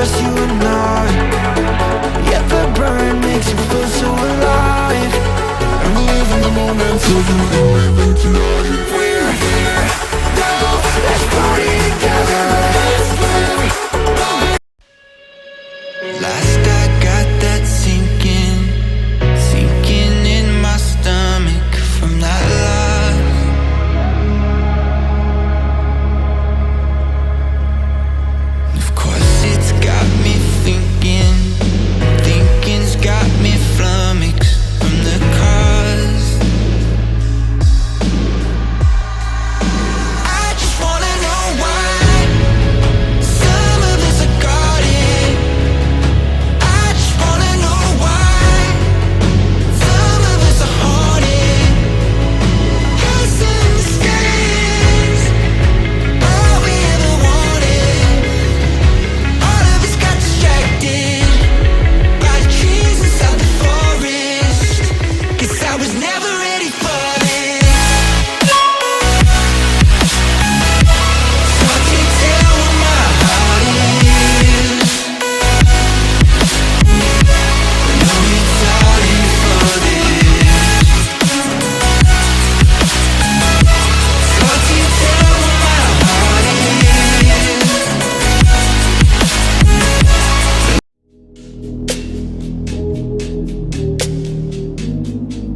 just you and I. Yeah, the burn makes you feel so alive. And we live in the moment till you leave me tonight. We're here now, let's party together. Let's live. Last I got that sinking in my stomach from that light.